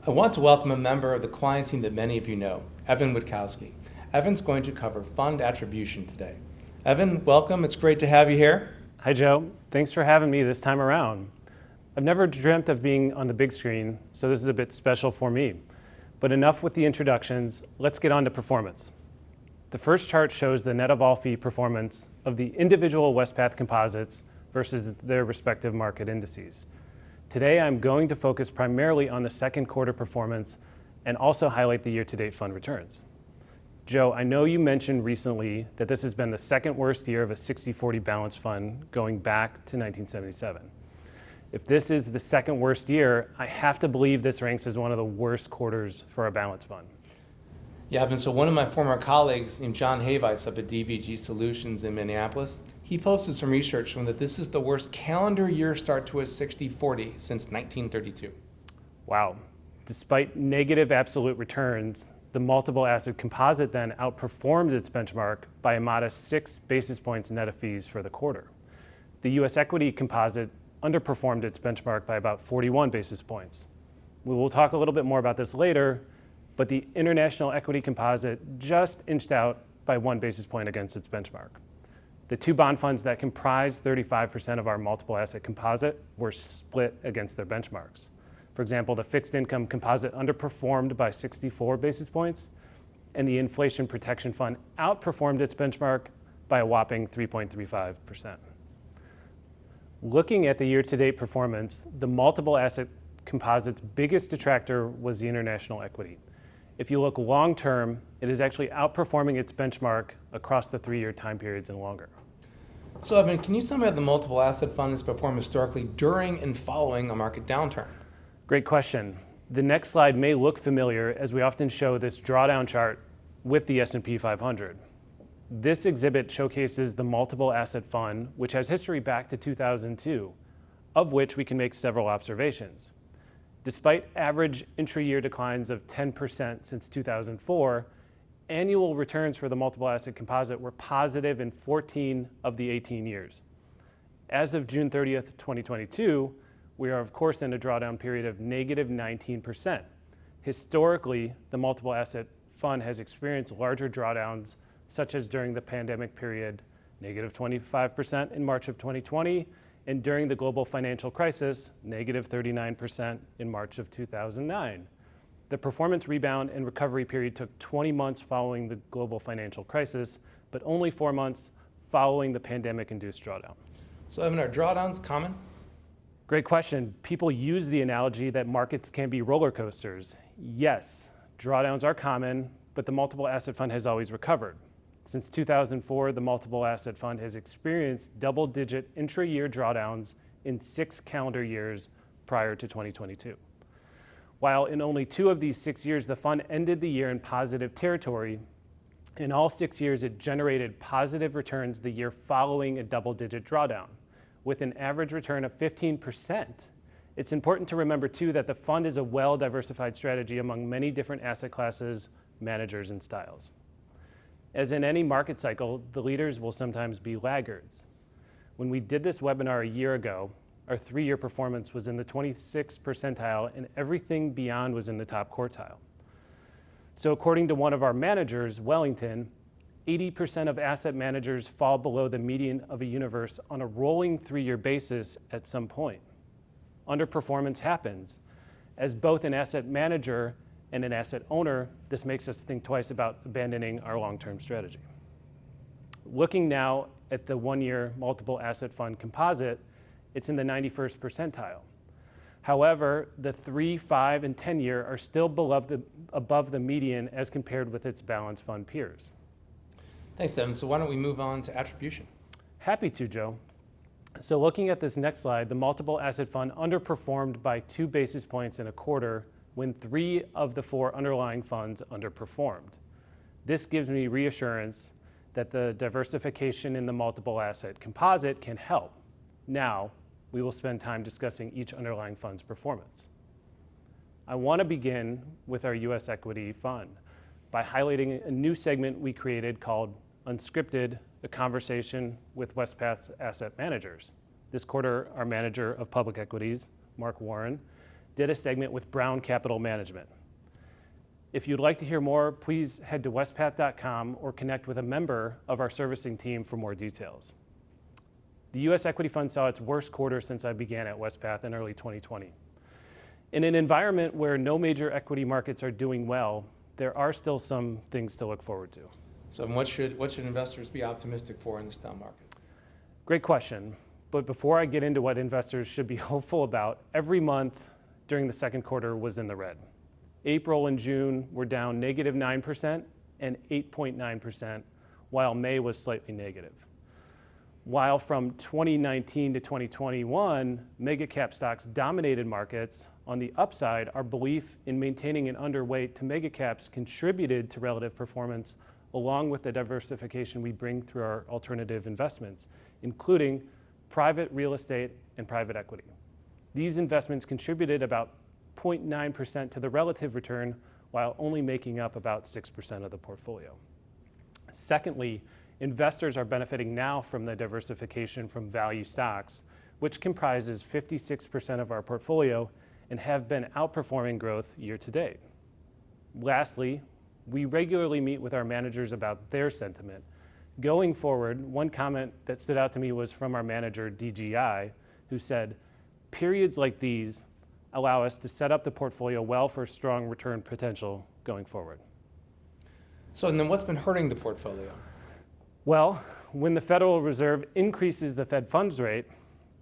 I want to welcome a member of the client team that many of you know, Evan Witkowski. Evan's going to cover fund attribution today. Evan, welcome. It's great to have you here. Hi, Joe. Thanks for having me this time around. I've never dreamt of being on the big screen, so this is a bit special for me. But enough with the introductions, let's get on to performance. The first chart shows the net of all fee performance of the individual Wespath composites versus their respective market indices. Today, I'm going to focus primarily on the second quarter performance and also highlight the year-to-date fund returns. Joe, I know you mentioned recently that this has been the second worst year of a 60-40 balanced fund going back to 1977. If this is the second worst year, I have to believe this ranks as one of the worst quarters for a balanced fund. Yeah, Evan, so one of my former colleagues named John Havites up at DVG Solutions in Minneapolis, he posted some research showing that this is the worst calendar year start to a 60-40 since 1932. Wow. Despite negative absolute returns, the multiple asset composite then outperformed its benchmark by a modest 6 basis points net of fees for the quarter. The US equity composite underperformed its benchmark by about 41 basis points. We will talk a little bit more about this later, but the international equity composite just inched out by 1 basis point against its benchmark. The two bond funds that comprise 35% of our multiple asset composite were split against their benchmarks. For example, the fixed income composite underperformed by 64 basis points, and the inflation protection fund outperformed its benchmark by a whopping 3.35%. Looking at the year-to-date performance, the multiple asset composite's biggest detractor was the international equity. If you look long-term, it is actually outperforming its benchmark across the 3-year time periods and longer. So Evan, can you tell me how the multiple asset fund has performed historically during and following a market downturn? Great question. The next slide may look familiar as we often show this drawdown chart with the S&P 500. This exhibit showcases the multiple asset fund, which has history back to 2002, of which we can make several observations. Despite average intra-year declines of 10% since 2004, annual returns for the multiple asset composite were positive in 14 of the 18 years. As of June 30th, 2022, we are of course in a drawdown period of negative 19%. Historically, the multiple asset fund has experienced larger drawdowns, such as during the pandemic period, negative 25% in March of 2020, and during the global financial crisis, negative 39% in March of 2009. The performance rebound and recovery period took 20 months following the global financial crisis, but only 4 months following the pandemic-induced drawdown. So Evan, are drawdowns common? Great question. People use the analogy that markets can be roller coasters. Yes, drawdowns are common, but the multiple asset fund has always recovered. Since 2004, the multiple asset fund has experienced double-digit intra-year drawdowns in 6 calendar years prior to 2022. While in only 2 of these 6 years, the fund ended the year in positive territory, in all 6 years, it generated positive returns the year following a double-digit drawdown, with an average return of 15%. It's important to remember, too, that the fund is a well-diversified strategy among many different asset classes, managers, and styles. As in any market cycle, the leaders will sometimes be laggards. When we did this webinar a year ago, our 3-year performance was in the 26th percentile and everything beyond was in the top quartile. So according to one of our managers, Wellington, 80% of asset managers fall below the median of a universe on a rolling 3-year basis at some point. Underperformance happens. As both an asset manager and an asset owner, this makes us think twice about abandoning our long-term strategy. Looking now at the 1-year multiple asset fund composite, it's in the 91st percentile. However, the 3, 5, and 10-year are still above the median as compared with its balanced fund peers. Thanks, Evan. So why don't we move on to attribution? Happy to, Joe. So looking at this next slide, the multiple asset fund underperformed by 2 basis points in a quarter when 3 of the 4 underlying funds underperformed. This gives me reassurance that the diversification in the multiple asset composite can help. Now, we will spend time discussing each underlying fund's performance. I want to begin with our US equity fund by highlighting a new segment we created called Unscripted, a conversation with Wespath's asset managers. This quarter, our manager of public equities, Mark Warren, did a segment with Brown Capital Management. If you'd like to hear more, please head to wespath.com or connect with a member of our servicing team for more details. The U.S. Equity Fund saw its worst quarter since I began at Wespath in early 2020. In an environment where no major equity markets are doing well, there are still some things to look forward to. So what should investors be optimistic for in this down market? Great question. But before I get into what investors should be hopeful about, every month during the second quarter was in the red. April and June were down -9% and 8.9%, while May was slightly negative. While from 2019 to 2021, mega cap stocks dominated markets, on the upside, our belief in maintaining an underweight to mega caps contributed to relative performance, along with the diversification we bring through our alternative investments, including private real estate and private equity. These investments contributed about 0.9% to the relative return, while only making up about 6% of the portfolio. Secondly, investors are benefiting now from the diversification from value stocks, which comprises 56% of our portfolio and have been outperforming growth year to date. Lastly, we regularly meet with our managers about their sentiment. Going forward, one comment that stood out to me was from our manager, DGI, who said, "Periods like these allow us to set up the portfolio well for strong return potential going forward." So and then what's been hurting the portfolio? Well, when the Federal Reserve increases the Fed funds rate,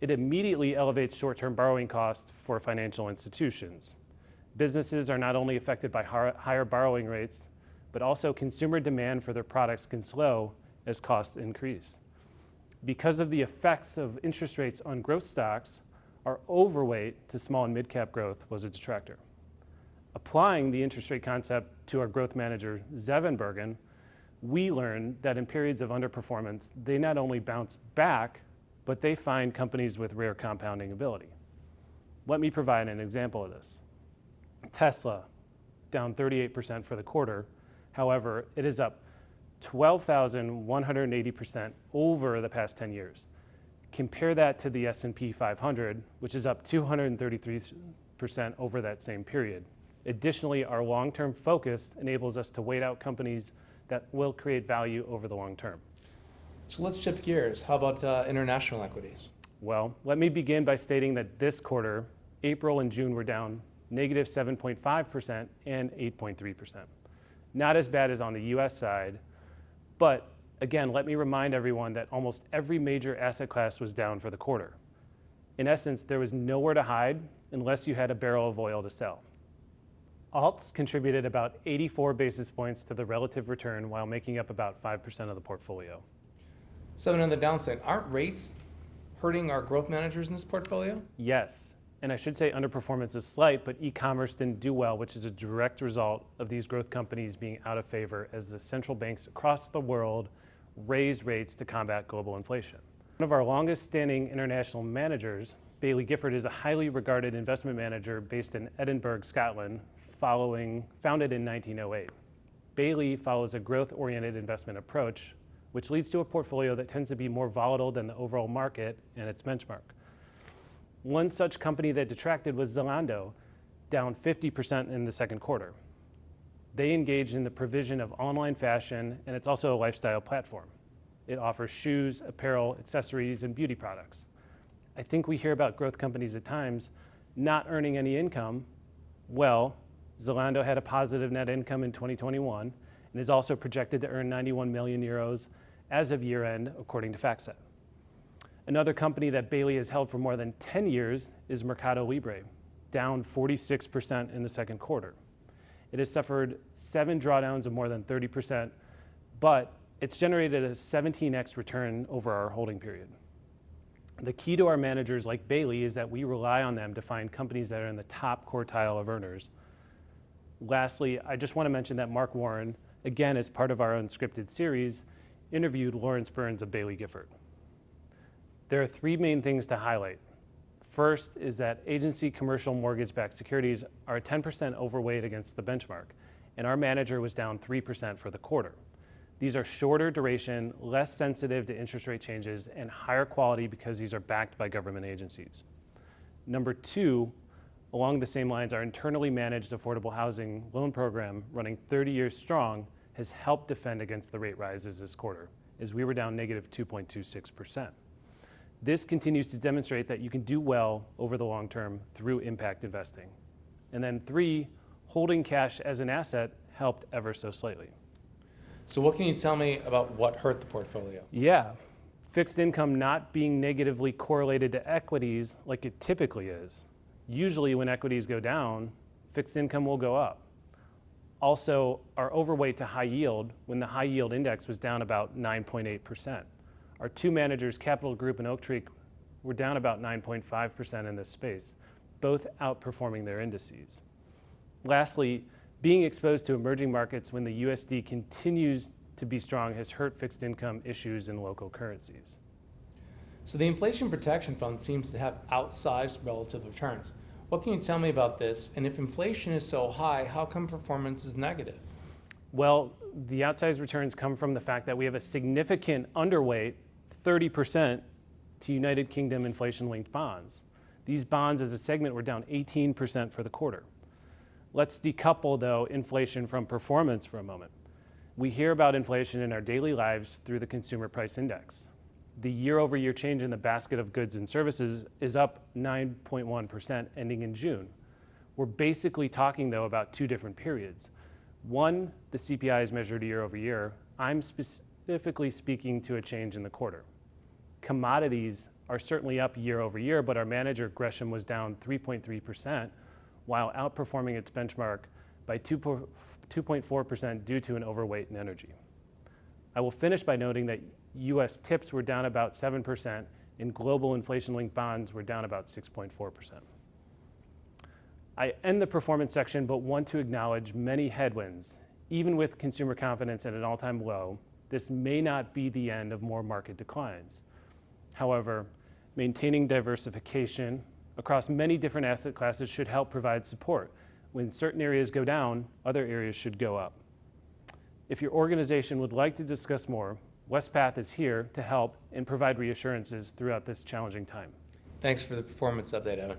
it immediately elevates short-term borrowing costs for financial institutions. Businesses are not only affected by higher borrowing rates, but also consumer demand for their products can slow as costs increase. Because of the effects of interest rates on growth stocks, our overweight to small and mid-cap growth was a detractor. Applying the interest rate concept to our growth manager, Zevenbergen, we learned that in periods of underperformance, they not only bounce back, but they find companies with rare compounding ability. Let me provide an example of this. Tesla, down 38% for the quarter. However, it is up 12,180% over the past 10 years. Compare that to the S&P 500, which is up 233% over that same period. Additionally, our long-term focus enables us to wait out companies that will create value over the long term. So let's shift gears. How about international equities? Well, let me begin by stating that this quarter, April and June were down -7.5% and 8.3%. Not as bad as on the US side, but again, let me remind everyone that almost every major asset class was down for the quarter. In essence, there was nowhere to hide unless you had a barrel of oil to sell. Alts contributed about 84 basis points to the relative return while making up about 5% of the portfolio. So on the downside, aren't rates hurting our growth managers in this portfolio? Yes, and I should say underperformance is slight, but e-commerce didn't do well, which is a direct result of these growth companies being out of favor as the central banks across the world raise rates to combat global inflation. One of our longest standing international managers, Baillie Gifford, is a highly regarded investment manager based in Edinburgh, Scotland, founded in 1908. Baillie follows a growth-oriented investment approach, which leads to a portfolio that tends to be more volatile than the overall market and its benchmark. One such company that detracted was Zalando, down 50% in the second quarter. They engage in the provision of online fashion, and it's also a lifestyle platform. It offers shoes, apparel, accessories, and beauty products. I think we hear about growth companies at times not earning any income. Well, Zalando had a positive net income in 2021 and is also projected to earn 91 million euros as of year end, according to FactSet. Another company that Baillie has held for more than 10 years is Mercado Libre, down 46% in the second quarter. It has suffered 7 drawdowns of more than 30%, but it's generated a 17x return over our holding period. The key to our managers like Baillie is that we rely on them to find companies that are in the top quartile of earners. Lastly, I just want to mention that Mark Warren, again as part of our unscripted series, interviewed Lawrence Burns of Baillie Gifford. There are 3 main things to highlight. First is that agency commercial mortgage-backed securities are 10% overweight against the benchmark, and our manager was down 3% for the quarter. These are shorter duration, less sensitive to interest rate changes, and higher quality because these are backed by government agencies. Number 2, Along the same lines, our internally managed affordable housing loan program, running 30 years strong, has helped defend against the rate rises this quarter, as we were down negative 2.26%. This continues to demonstrate that you can do well over the long term through impact investing. And then 3, holding cash as an asset helped ever so slightly. So what can you tell me about what hurt the portfolio? Yeah, fixed income not being negatively correlated to equities like it typically is. Usually when equities go down, fixed income will go up. Also, our overweight to high yield when the high yield index was down about 9.8%. Our 2 managers, Capital Group and Oaktree, were down about 9.5% in this space, both outperforming their indices. Lastly, being exposed to emerging markets when the USD continues to be strong has hurt fixed income issues in local currencies. So the Inflation Protection Fund seems to have outsized relative returns. What can you tell me about this? And if inflation is so high, how come performance is negative? Well, the outsized returns come from the fact that we have a significant underweight, 30%, to United Kingdom inflation-linked bonds. These bonds as a segment were down 18% for the quarter. Let's decouple, though, inflation from performance for a moment. We hear about inflation in our daily lives through the Consumer Price Index. The year-over-year change in the basket of goods and services is up 9.1%, ending in June. We're basically talking, though, about 2 different periods. One, the CPI is measured year over year. I'm specifically speaking to a change in the quarter. Commodities are certainly up year over year, but our manager, Gresham, was down 3.3%, while outperforming its benchmark by 2.4% due to an overweight in energy. I will finish by noting that US tips were down about 7% and global inflation-linked bonds were down about 6.4%. I end the performance section but want to acknowledge many headwinds. Even with consumer confidence at an all-time low, this may not be the end of more market declines. However, maintaining diversification across many different asset classes should help provide support. When certain areas go down, other areas should go up. If your organization would like to discuss more, Wespath is here to help and provide reassurances throughout this challenging time. Thanks for the performance update, Evan.